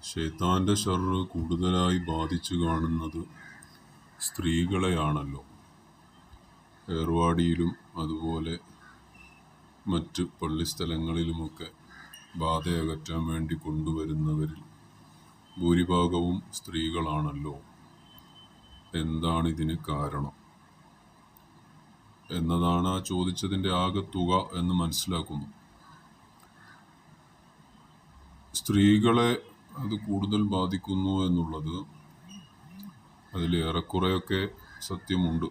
ശൈത്താൻ്റെ ശർറ് കൂടുതലായി ബാധിച്ചു കാണുന്നത് സ്ത്രീകളെയാണല്ലോ. ഏർവാടിയിലും അതുപോലെ മറ്റ് പള്ളിസ്ഥലങ്ങളിലുമൊക്കെ ബാധയകറ്റാൻ വേണ്ടി കൊണ്ടുവരുന്നവരിൽ ഭൂരിഭാഗവും സ്ത്രീകളാണല്ലോ. എന്താണിതിന് കാരണം എന്നതാണ് ആ ചോദിച്ചതിൻ്റെ ആകെത്തുക എന്ന് മനസ്സിലാക്കുന്നു. സ്ത്രീകളെ അത് കൂടുതൽ ബാധിക്കുന്നു എന്നുള്ളത് അതിൽ ഏറെക്കുറെയൊക്കെ സത്യമുണ്ട്.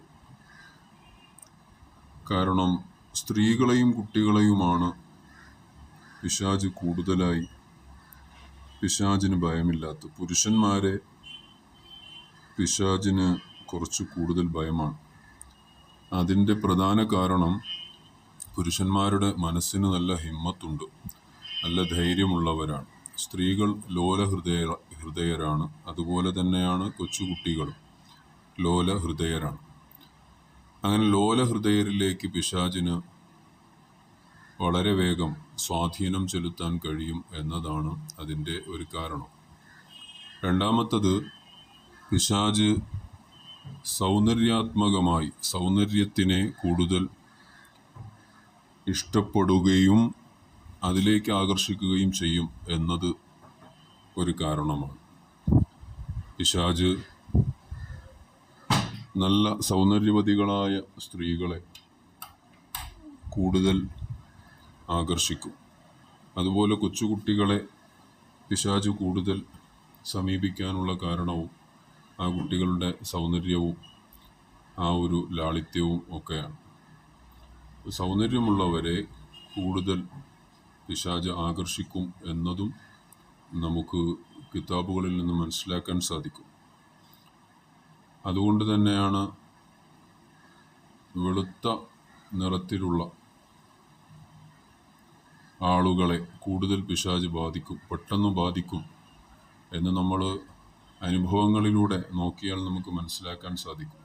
കാരണം സ്ത്രീകളെയും കുട്ടികളെയുമാണ് പിശാച് കൂടുതലായി, പിശാചിന് ഭയമില്ലാത്ത പുരുഷന്മാരെ പിശാചിന് കുറച്ച് കൂടുതൽ ഭയമാണ്. അതിൻ്റെ പ്രധാന കാരണം പുരുഷന്മാരുടെ മനസ്സിന് നല്ല ഹിമ്മത്തുണ്ട്, നല്ല ധൈര്യമുള്ളവരാണ്. സ്ത്രീകൾ ഹൃദയരാണ്. അതുപോലെ തന്നെയാണ് കൊച്ചുകുട്ടികളും ഹൃദയരാണ്. അങ്ങനെ ഹൃദയരിലേക്ക് പിശാചിന് വളരെ വേഗം സ്വാധീനം ചെലുത്താൻ കഴിയും എന്നതാണ് അതിൻ്റെ ഒരു കാരണം. രണ്ടാമത്തത്, പിശാച് സൗന്ദര്യാത്മകമായി സൗന്ദര്യത്തിനെ കൂടുതൽ ഇഷ്ടപ്പെടുകയും അതിലേക്ക് ആകർഷിക്കുകയും ചെയ്യും എന്നത് ഒരു കാരണമാണ്. പിശാച് നല്ല സൗന്ദര്യവതികളായ സ്ത്രീകളെ കൂടുതൽ ആകർഷിക്കും. അതുപോലെ കൊച്ചുകുട്ടികളെ പിശാച് കൂടുതൽ സമീപിക്കാനുള്ള കാരണവും ആ കുട്ടികളുടെ സൗന്ദര്യവും ആ ഒരു ലാളിത്യവും ഒക്കെയാണ്. സൗന്ദര്യമുള്ളവരെ കൂടുതൽ പിശാച് ആകർഷിക്കും എന്നതും നമുക്ക് കിതാബുകളിൽ നിന്ന് മനസ്സിലാക്കാൻ സാധിക്കും. അതുകൊണ്ട് തന്നെയാണ് വെളുത്ത നിറത്തിലുള്ള ആളുകളെ കൂടുതൽ പിശാച് പെട്ടെന്ന് ബാധിക്കും എന്ന് നമ്മൾ അനുഭവങ്ങളിലൂടെ നോക്കിയാൽ നമുക്ക് മനസ്സിലാക്കാൻ സാധിക്കും.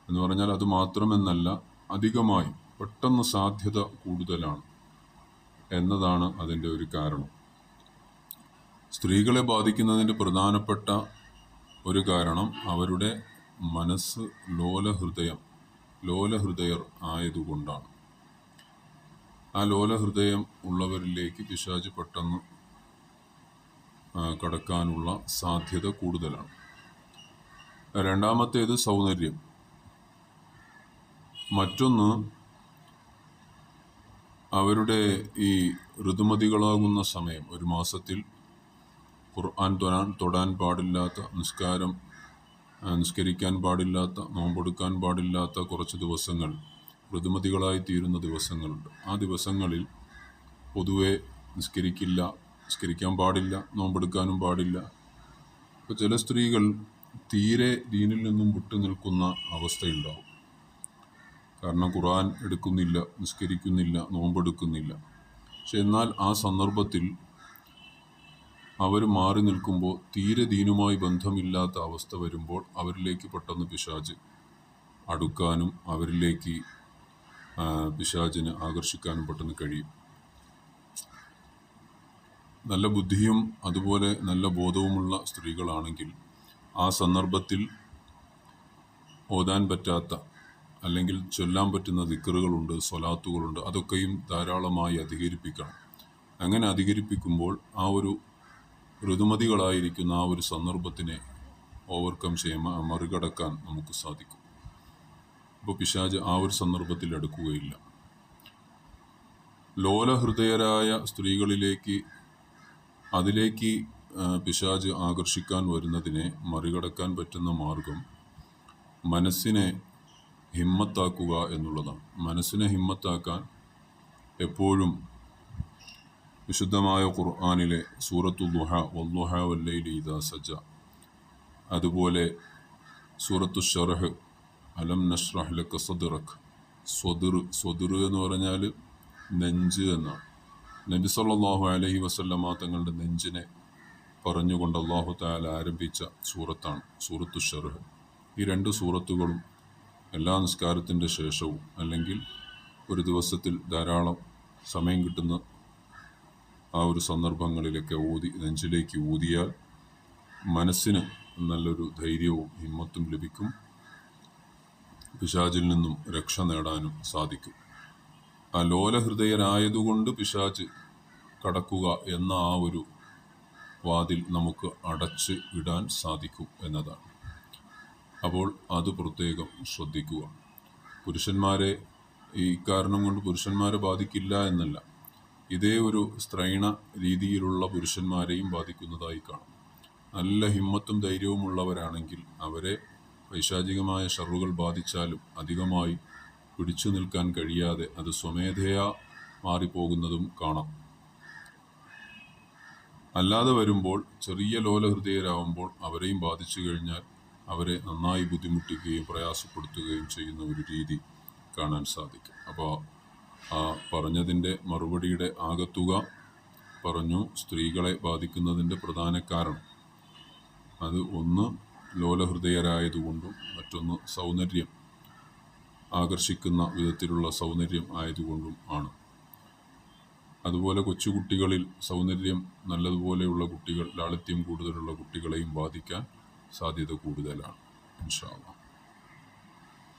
എന്ന് പറഞ്ഞാൽ അത് മാത്രമെന്നല്ല, അധികമായി പെട്ടെന്ന് സാധ്യത കൂടുതലാണ് എന്നതാണ് അതിൻ്റെ ഒരു കാരണം. സ്ത്രീകളെ ബാധിക്കുന്നതിൻ്റെ പ്രധാനപ്പെട്ട ഒരു കാരണം അവരുടെ മനസ്സ് ലോലഹൃദയർ ആയതുകൊണ്ടാണ്. ആ ലോലഹൃദയം ഉള്ളവരിലേക്ക് പിശാച് പെട്ടെന്ന് കടക്കാനുള്ള സാധ്യത കൂടുതലാണ്. രണ്ടാമത്തേത് സൗന്ദര്യം. മറ്റൊന്ന്, അവരുടെ ഈ ഋതുമതികളാകുന്ന സമയം, ഒരു മാസത്തിൽ ഖുർആൻ തൊടാൻ പാടില്ലാത്ത, നിസ്കരിക്കാൻ പാടില്ലാത്ത, നോമ്പെടുക്കാൻ പാടില്ലാത്ത കുറച്ച് ദിവസങ്ങൾ, ഋതുമതികളായി തീരുന്ന ദിവസങ്ങളുണ്ട്. ആ ദിവസങ്ങളിൽ പൊതുവെ നിസ്കരിക്കാൻ പാടില്ല, നോമ്പെടുക്കാനും പാടില്ല. ഇപ്പോൾ ചില സ്ത്രീകൾ തീരെ ദീനിൽ നിന്നും വിട്ടു നിൽക്കുന്ന അവസ്ഥയുണ്ടാവും. കാരണം ഖുർആൻ എടുക്കുന്നില്ല, നിസ്കരിക്കുന്നില്ല, നോമ്പെടുക്കുന്നില്ല. പക്ഷെ എന്നാൽ ആ സന്ദർഭത്തിൽ അവർ മാറി നിൽക്കുമ്പോൾ, തീരെ ദീനുമായി ബന്ധമില്ലാത്ത അവസ്ഥ വരുമ്പോൾ അവരിലേക്ക് പെട്ടെന്ന് പിശാച് അടുക്കാനും അവരിലേക്ക് പിശാചിനെ ആകർഷിക്കാനും പെട്ടെന്ന് കഴിയും. നല്ല ബുദ്ധിയും അതുപോലെ നല്ല ബോധവുമുള്ള സ്ത്രീകളാണെങ്കിൽ ആ സന്ദർഭത്തിൽ ഓതാൻ പറ്റാത്ത അല്ലെങ്കിൽ ചൊല്ലാൻ പറ്റുന്ന ദിക്റുകളുണ്ട്, സ്വലാത്തുകളുണ്ട്, അതൊക്കെയും ധാരാളമായി അധികരിപ്പിക്കണം. അങ്ങനെ അധികരിപ്പിക്കുമ്പോൾ ആ ഒരു ഋതുമതികളായിരിക്കുന്ന ആ ഒരു സന്ദർഭത്തിനെ മറികടക്കാൻ നമുക്ക് സാധിക്കും. അപ്പോൾ പിശാച് ആ ഒരു സന്ദർഭത്തിൽ അടുക്കുകയില്ല. ലോലഹൃദയരായ സ്ത്രീകളിലേക്ക് പിശാച് ആകർഷിക്കാൻ വരുന്നതിനെ മറികടക്കാൻ പറ്റുന്ന മാർഗം മനസ്സിനെ ഹിമ്മത്താക്കുക എന്നുള്ളതാണ്. മനസ്സിനെ ഹിമ്മത്താക്കാൻ എപ്പോഴും വിശുദ്ധമായ ഖുർആനിലെ സൂറത്തുൽ ദുഹ, വദ്ദുഹ വല്ലൈലി ഇദാ സജ, അതുപോലെ സൂറത്തു ശറഹ്, അലം നശ്റഹ് ലക സദ്റക്, സ്വദർ എന്ന് പറഞ്ഞാൽ നെഞ്ച് എന്നാണ്. നബി സല്ലല്ലാഹു അലൈഹി വസല്ലമ തങ്ങളുടെ നെഞ്ചിനെ പറഞ്ഞുകൊണ്ട് അല്ലാഹു തആല ആരംഭിച്ച സൂറത്താണ് സൂറത്തു ശറഹ്. ഈ രണ്ട് സൂറത്തുകളും എല്ലാ നിസ്കാരത്തിൻ്റെ ശേഷവും അല്ലെങ്കിൽ ഒരു ദിവസത്തിൽ ധാരാളം സമയം കിട്ടുന്ന ആ ഒരു സന്ദർഭങ്ങളിലൊക്കെ നെഞ്ചിലേക്ക് ഊതിയാൽ മനസ്സിന് നല്ലൊരു ധൈര്യവും ഹിമ്മത്തും ലഭിക്കും. പിശാചിൽ നിന്നും രക്ഷ നേടാനും സാധിക്കും. ആ ലോലഹൃദയരായതുകൊണ്ട് പിശാച് കടക്കുക എന്ന ആ ഒരു വാതിൽ നമുക്ക് അടച്ച് ഇടാൻ സാധിക്കും എന്നതാണ്. അപ്പോൾ അത് പ്രത്യേകം ശ്രദ്ധിക്കുക. പുരുഷന്മാരെ ഈ കാരണം കൊണ്ട് പുരുഷന്മാരെ ബാധിക്കില്ല എന്നല്ല, ഇതേ ഒരു സ്ത്രൈണ രീതിയിലുള്ള പുരുഷന്മാരെയും ബാധിക്കുന്നതായി കാണും. നല്ല ഹിമ്മത്തും ധൈര്യവും ഉള്ളവരാണെങ്കിൽ അവരെ പൈശാചികമായ ഷറുകൾ ബാധിച്ചാലും അധികമായി പിടിച്ചു നിൽക്കാൻ കഴിയാതെ അത് സ്വമേധയാ മാറിപ്പോകുന്നതും കാണാം. അല്ലാതെ വരുമ്പോൾ ചെറിയ ലോലഹൃദയരാകുമ്പോൾ അവരെയും ബാധിച്ചു കഴിഞ്ഞാൽ അവരെ നന്നായി ബുദ്ധിമുട്ടിക്കുകയും പ്രയാസപ്പെടുത്തുകയും ചെയ്യുന്ന ഒരു രീതി കാണാൻ സാധിക്കും. അപ്പോൾ ആ പറഞ്ഞതിൻ്റെ മറുപടിയുടെ ആകത്തുക പറഞ്ഞു, സ്ത്രീകളെ ബാധിക്കുന്നതിൻ്റെ പ്രധാന കാരണം അത് ഒന്ന് ലോലഹൃദയരായതുകൊണ്ടും മറ്റൊന്ന് സൗന്ദര്യം ആകർഷിക്കുന്ന വിധത്തിലുള്ള സൗന്ദര്യം ആയതുകൊണ്ടും ആണ്. അതുപോലെ കൊച്ചുകുട്ടികളിൽ സൗന്ദര്യം നല്ലതുപോലെയുള്ള കുട്ടികൾ, ലാളിത്യം കൂടുതലുള്ള കുട്ടികളെയും ബാധിക്കാൻ സാധ്യത കൂടുതലാണ്. ഇൻഷാ അല്ലാഹ്.